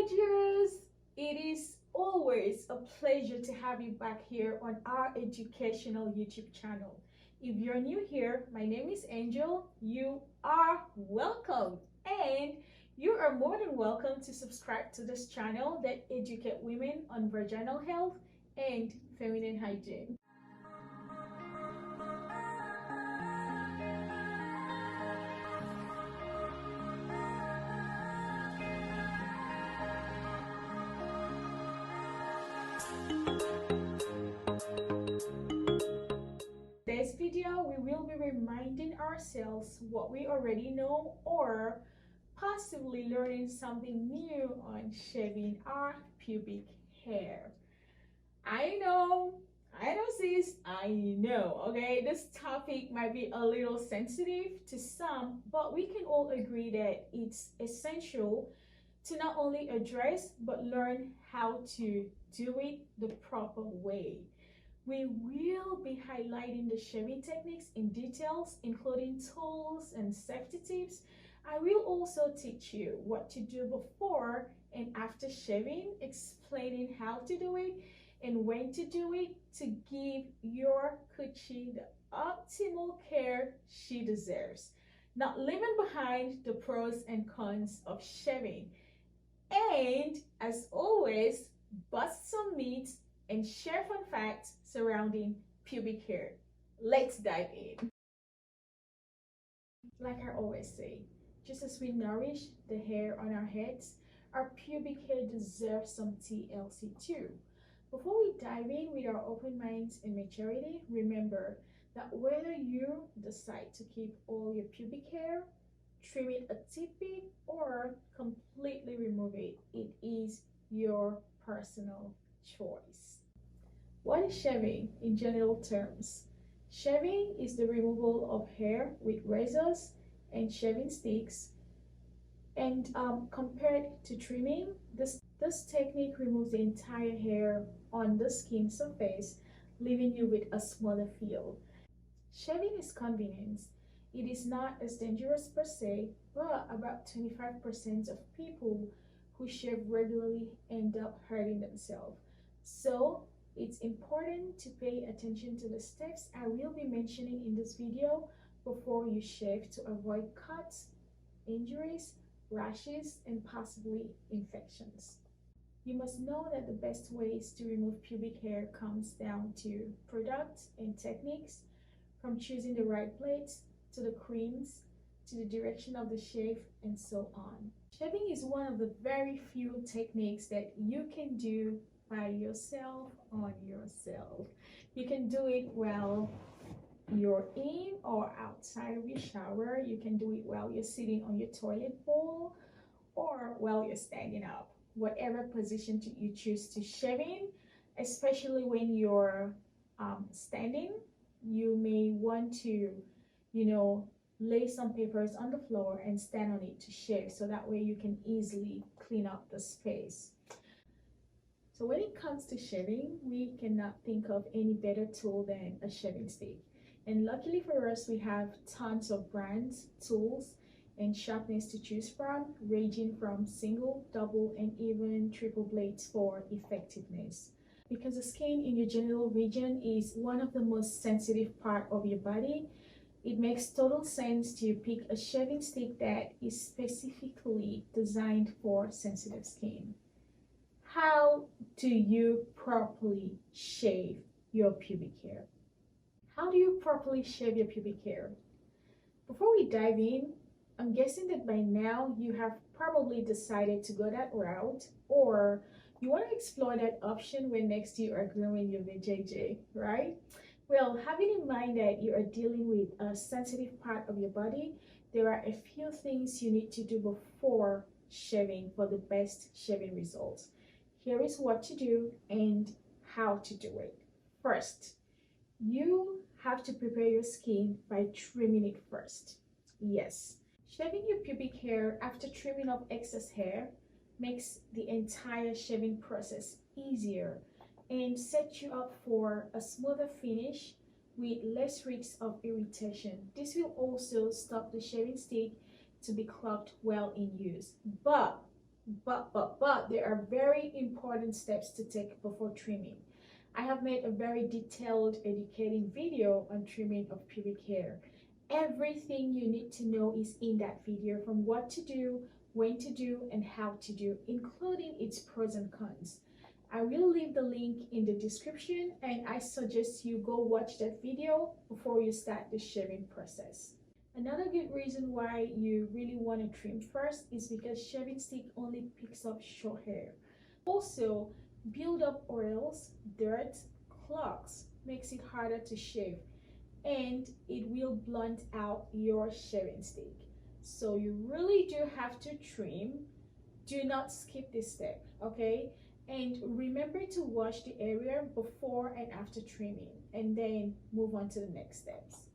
dears, it is always a pleasure to have you back here on our educational YouTube channel. If you're new here, my name is Angel. You are welcome, and you are more than welcome to subscribe to this channel that educate women on vaginal health and feminine hygiene. This video, we will be reminding ourselves what we already know or possibly learning something new on shaving our pubic hair. I know, sis, I know, okay? This topic might be a little sensitive to some, but we can all agree that it's essential to not only address but learn how to do it the proper way. We will be highlighting the shaving techniques in details, including tools and safety tips. I will also teach you what to do before and after shaving, explaining how to do it and when to do it to give your coochie the optimal care she deserves, not leaving behind the pros and cons of shaving. And as always, bust some myths and share fun facts surrounding pubic hair. Let's dive in. Like I always say, just as we nourish the hair on our heads, our pubic hair deserves some TLC too. Before we dive in with our open minds and maturity, remember that whether you decide to keep all your pubic hair, trim it a tidbit, or completely remove it, it is your personal choice. What is shaving in general terms? Shaving is the removal of hair with razors and shaving sticks. And compared to trimming, this technique removes the entire hair on the skin surface, leaving you with a smaller feel. Shaving is convenience. It is not as dangerous per se, but about 25% of people who shave regularly end up hurting themselves. So it's important to pay attention to the steps I will be mentioning in this video before you shave to avoid cuts, injuries, rashes, and possibly infections. You must know that the best ways to remove pubic hair comes down to products and techniques, from choosing the right blades to the creams to the direction of the shave and so on. Shaving is one of the very few techniques that you can do by yourself on yourself. You can do it while you're in or outside of your shower. You can do it while you're sitting on your toilet bowl or while you're standing up. Whatever position you choose to shave in, especially when you're standing, you may want to, lay some papers on the floor and stand on it to shave, so that way you can easily clean up the space. So when it comes to shaving, we cannot think of any better tool than a shaving stick. And luckily for us, we have tons of brands, tools, and sharpness to choose from, ranging from single, double, and even triple blades for effectiveness. Because the skin in your genital region is one of the most sensitive part of your body, it makes total sense to pick a shaving stick that is specifically designed for sensitive skin. How do you properly shave your pubic hair? How do you properly shave your pubic hair? Before we dive in, I'm guessing that by now you have probably decided to go that route, or you want to explore that option when next you are grooming your VJJ, right? Well, having in mind that you are dealing with a sensitive part of your body, there are a few things you need to do before shaving for the best shaving results. Here is what to do and how to do it. First, you have to prepare your skin by trimming it first. Yes, shaving your pubic hair after trimming off excess hair makes the entire shaving process easier and sets you up for a smoother finish with less risk of irritation. This will also stop the shaving stick to be clogged while in use. But But there are very important steps to take before trimming. I have made a very detailed educating video on trimming of pubic hair. Everything you need to know is in that video, from what to do, when to do, and how to do, including its pros and cons. I will leave the link in the description, and I suggest you go watch that video before you start the shaving process. Another good reason why you really want to trim first is because shaving stick only picks up short hair. Also, build up oils, dirt, clogs makes it harder to shave, and it will blunt out your shaving stick. So you really do have to trim. Do not skip this step, okay? And remember to wash the area before and after trimming, and then move on to the next steps.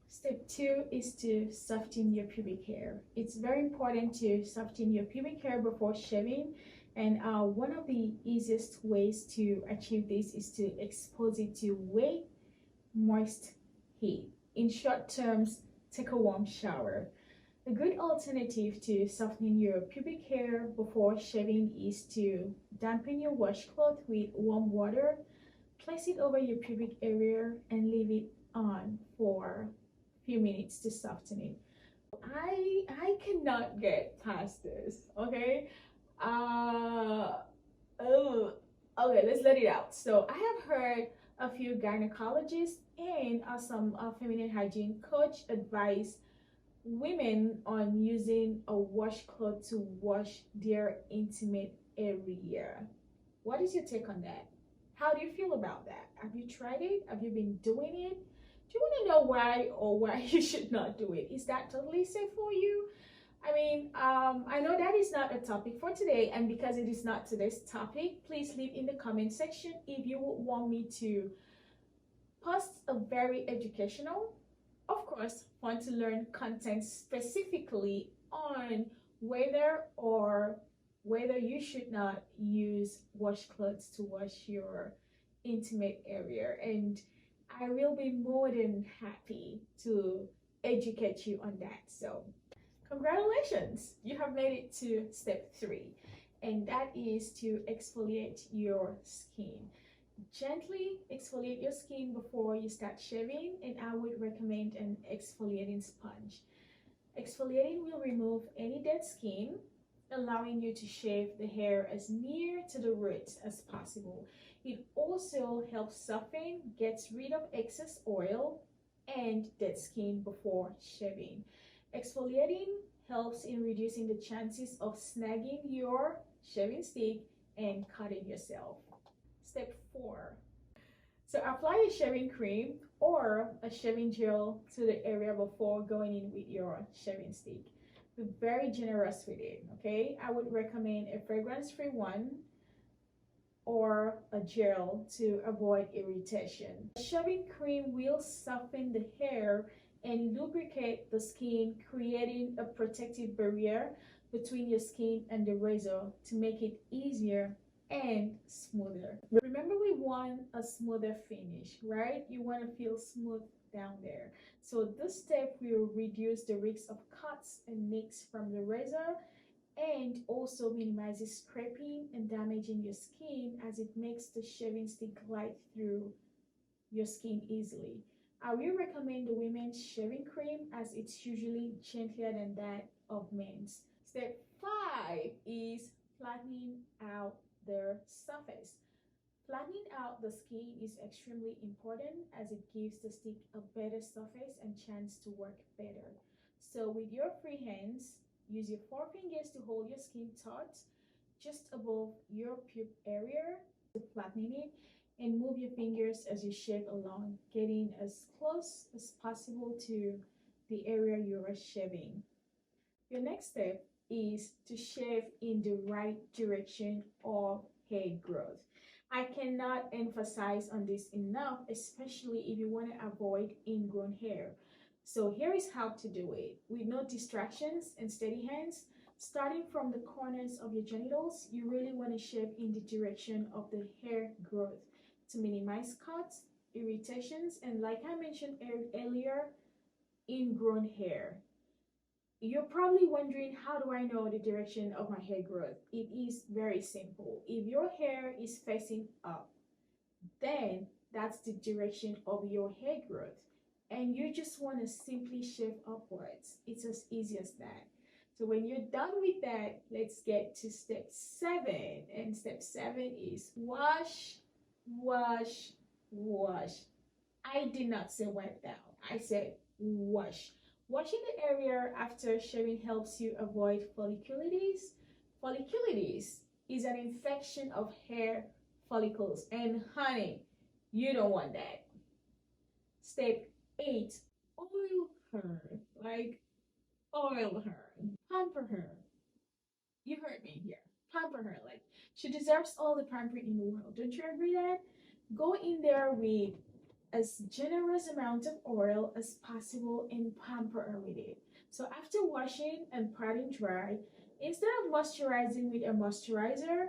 Step 2 is to soften your pubic hair. It's very important to soften your pubic hair before shaving, and one of the easiest ways to achieve this is to expose it to wet, moist heat. In short terms, take a warm shower. A good alternative to softening your pubic hair before shaving is to dampen your washcloth with warm water, place it over your pubic area, and leave it on for a few minutes to soften it. I cannot get past this, okay? Okay, let's let it out. So I have heard a few gynecologists and some feminine hygiene coach advise women on using a washcloth to wash their intimate area. What is your take on that? How do you feel about that? Have you tried it? Have you been doing it? Do you want to know why or why you should not do it? Is that totally safe for you? I mean, I know that is not a topic for today, and because it is not today's topic, please leave in the comment section if you would want me to post a very educational, of course, want to learn content specifically on whether you should not use washcloths to wash your intimate area, and I will be more than happy to educate you on that. So congratulations, you have made it to step 3, and that is to exfoliate your skin. Gently exfoliate your skin before you start shaving, and I would recommend an exfoliating sponge. Exfoliating will remove any dead skin, allowing you to shave the hair as near to the roots as possible. It also helps soften, gets rid of excess oil and dead skin before shaving. Exfoliating helps in reducing the chances of snagging your shaving stick and cutting yourself. Step 4. So apply a shaving cream or a shaving gel to the area before going in with your shaving stick. Be very generous with it, okay? I would recommend a fragrance-free one or a gel to avoid irritation. A shaving cream will soften the hair and lubricate the skin, creating a protective barrier between your skin and the razor to make it easier and smoother. Remember, we want a smoother finish, right? You want to feel smooth down there. So this step will reduce the risk of cuts and nicks from the razor, and also minimizes scraping and damaging your skin, as it makes the shaving stick glide through your skin easily. I will recommend the women's shaving cream, as it's usually gentler than that of men's. Step 5 is flattening out the surface. Flattening out the skin is extremely important, as it gives the stick a better surface and chance to work better. So with your free hands, use your forefingers to hold your skin taut just above your pube area, flattening it, and move your fingers as you shave along, getting as close as possible to the area you are shaving. Your next step is to shave in the right direction of hair growth. I cannot emphasize on this enough, especially if you want to avoid ingrown hair. So here is how to do it. With no distractions and steady hands, starting from the corners of your genitals, you really want to shave in the direction of the hair growth to minimize cuts, irritations, and, like I mentioned earlier, ingrown hair. You're probably wondering, how do I know the direction of my hair growth? It is very simple. If your hair is facing up, then that's the direction of your hair growth. And you just want to simply shave upwards. It's as easy as that. So when you're done with that, let's get to step 7. And step 7 is wash, wash, wash. I did not say wipe down. I said wash. Washing the area after shaving helps you avoid folliculitis. Folliculitis is an infection of hair follicles, and honey, you don't want that. Step 8, oil her. Like, oil her. Pamper her. You heard me here. Pamper her. Like, she deserves all the pampering in the world. Don't you agree that? Go in there with as generous amount of oil as possible and pamper her with it. So after washing and patting dry, instead of moisturizing with a moisturizer,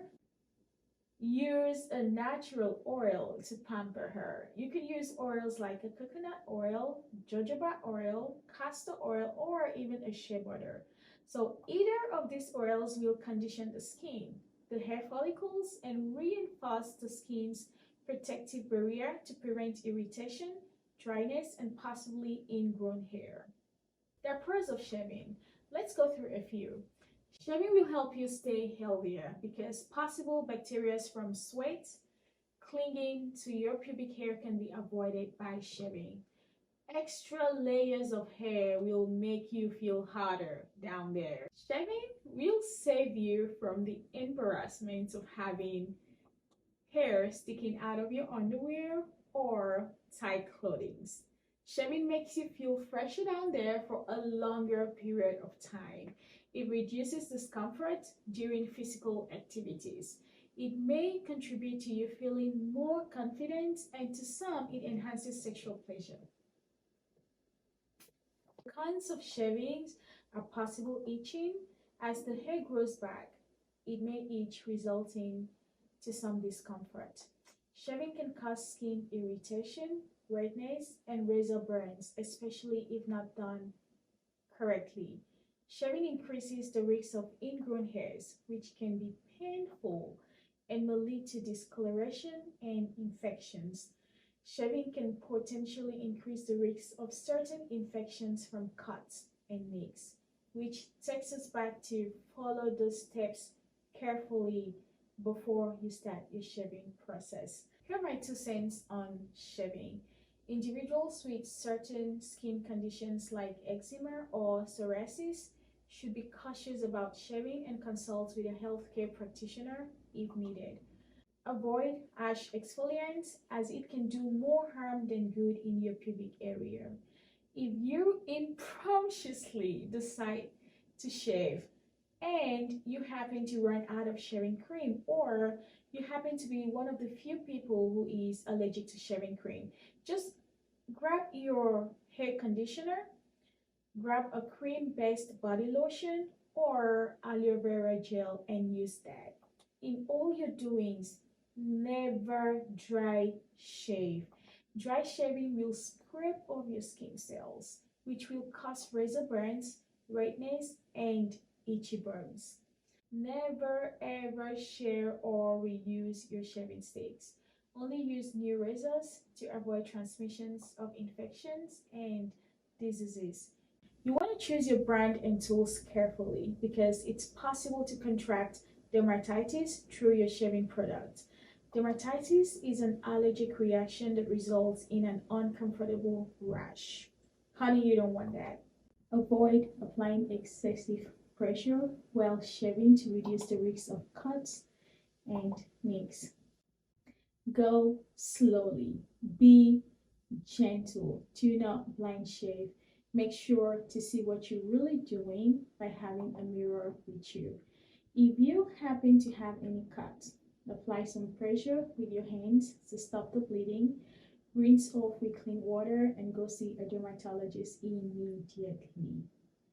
use a natural oil to pamper her. You could use oils like a coconut oil, jojoba oil, castor oil, or even a shea butter. So either of these oils will condition the skin, the hair follicles, and reinforce the skin's protective barrier to prevent irritation, dryness, and possibly ingrown hair. The pros of shaving. Let's go through a few. Shaving will help you stay healthier because possible bacteria from sweat clinging to your pubic hair can be avoided by shaving. Extra layers of hair will make you feel hotter down there. Shaving will save you from the embarrassment of having hair sticking out of your underwear or tight clothing. Shaving makes you feel fresher down there for a longer period of time. It reduces discomfort during physical activities. It may contribute to you feeling more confident, and to some, it enhances sexual pleasure. The cons of shaving are possible itching. As the hair grows back, it may itch, resulting to some discomfort. Shaving can cause skin irritation, redness, and razor burns, especially if not done correctly. Shaving increases the risk of ingrown hairs, which can be painful and may lead to discoloration and infections. Shaving can potentially increase the risk of certain infections from cuts and nicks, which takes us back to follow those steps carefully before you start your shaving process. Here are my 2 cents on shaving. Individuals with certain skin conditions like eczema or psoriasis should be cautious about shaving and consult with a healthcare practitioner if needed. Avoid harsh exfoliants as it can do more harm than good in your pubic area. If you impromptuously decide to shave and you happen to run out of shaving cream, or you happen to be one of the few people who is allergic to shaving cream, just grab your hair conditioner, grab a cream-based body lotion or aloe vera gel and use that. In all your doings, never dry shave. Dry shaving will scrape off your skin cells, which will cause razor burns, redness, and itchy burns. Never ever share or reuse your shaving sticks. Only use new razors to avoid transmissions of infections and diseases. You want to choose your brand and tools carefully because it's possible to contract dermatitis through your shaving product. Dermatitis is an allergic reaction that results in an uncomfortable rash. Honey, you don't want that. Avoid applying excessive pressure while shaving to reduce the risk of cuts and nicks. Go slowly. Be gentle. Do not blind shave. Make sure to see what you're really doing by having a mirror with you. If you happen to have any cuts, apply some pressure with your hands to stop the bleeding. Rinse off with clean water and go see a dermatologist immediately.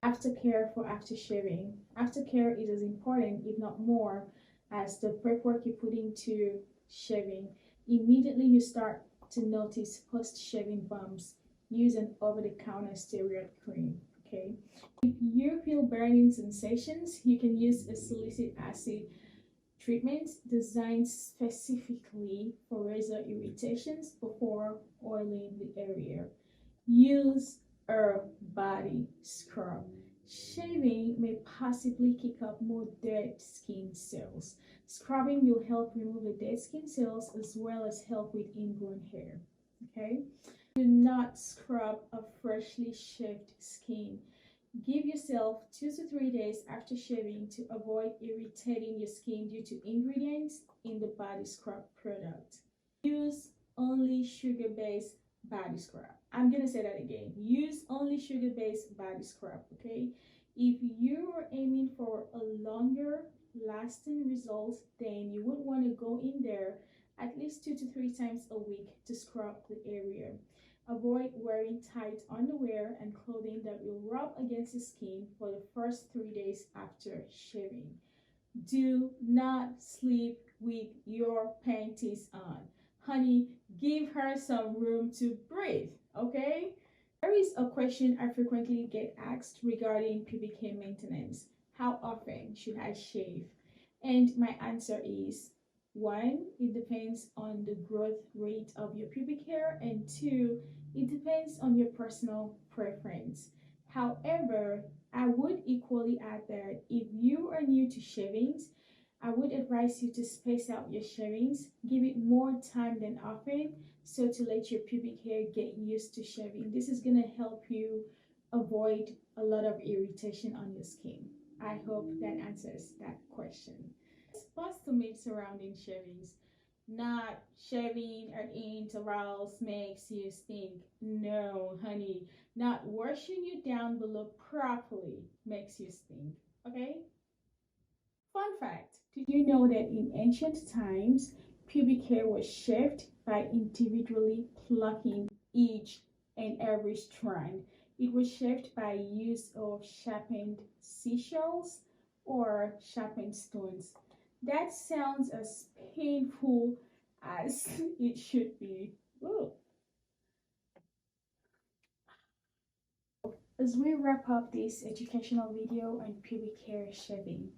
Aftercare for after shaving. Aftercare is as important, if not more, as the prep work you put into shaving. Immediately you start to notice post-shaving bumps. Use an over-the-counter steroid cream. Okay. If you feel burning sensations, you can use a salicylic acid treatment designed specifically for razor irritations before oiling the area. Use a body scrub. Shaving may possibly kick up more dead skin cells. Scrubbing will help remove the dead skin cells as well as help with ingrown hair. Okay? Do not scrub a freshly shaved skin. Give yourself 2 to 3 days after shaving to avoid irritating your skin due to ingredients in the body scrub product. Use only sugar-based body scrub. I'm gonna say that again. Use only sugar-based body scrub, okay? If you're aiming for a longer lasting result, then you would want to go in there at least 2 to 3 times a week to scrub the area. Avoid wearing tight underwear and clothing that will rub against the skin for the first 3 days after shaving. Do not sleep with your panties on. Honey, give her some room to breathe, okay? There is a question I frequently get asked regarding pubic hair maintenance. How often should I shave? And my answer is, 1, it depends on the growth rate of your pubic hair, and 2, it depends on your personal preference. However, I would equally add that if you are new to shavings, I would advise you to space out your shavings, give it more time than often, so to let your pubic hair get used to shaving. This is going to help you avoid a lot of irritation on your skin. I hope that answers that question. Supposed to myth surrounding shavings. Not shaving at intervals makes you stink. No, honey. Not washing you down below properly makes you stink. Okay? Fun fact. Did you know that in ancient times, pubic hair was shaved by individually plucking each and every strand? It was shaved by use of sharpened seashells or sharpened stones. That sounds as painful as it should be. Ooh. As we wrap up this educational video on pubic hair shaving,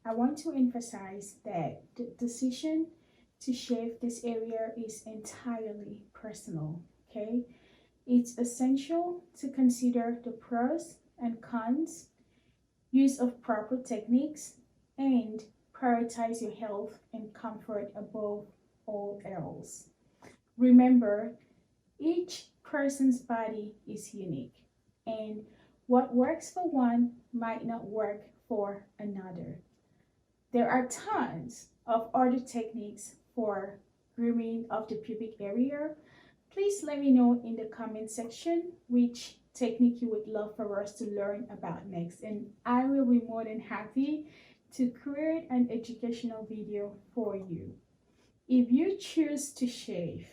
I want to emphasize that the decision to shave this area is entirely personal, okay? It's essential to consider the pros and cons, use of proper techniques, and prioritize your health and comfort above all else. Remember, each person's body is unique, and what works for one might not work for another. There are tons of other techniques for grooming of the pubic area. Please let me know in the comment section which technique you would love for us to learn about next, and I will be more than happy to create an educational video for you. If you choose to shave,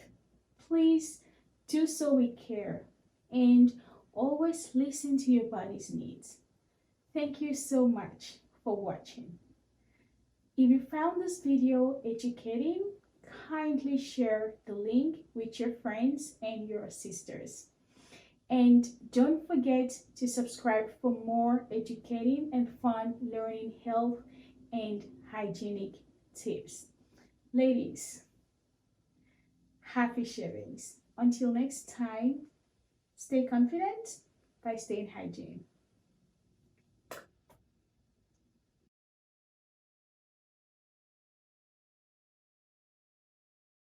please do so with care and always listen to your body's needs. Thank you so much for watching. If you found this video educating, kindly share the link with your friends and your sisters. And don't forget to subscribe for more educating and fun learning health and hygienic tips. Ladies, happy shavings. Until next time, stay confident by staying hygiene.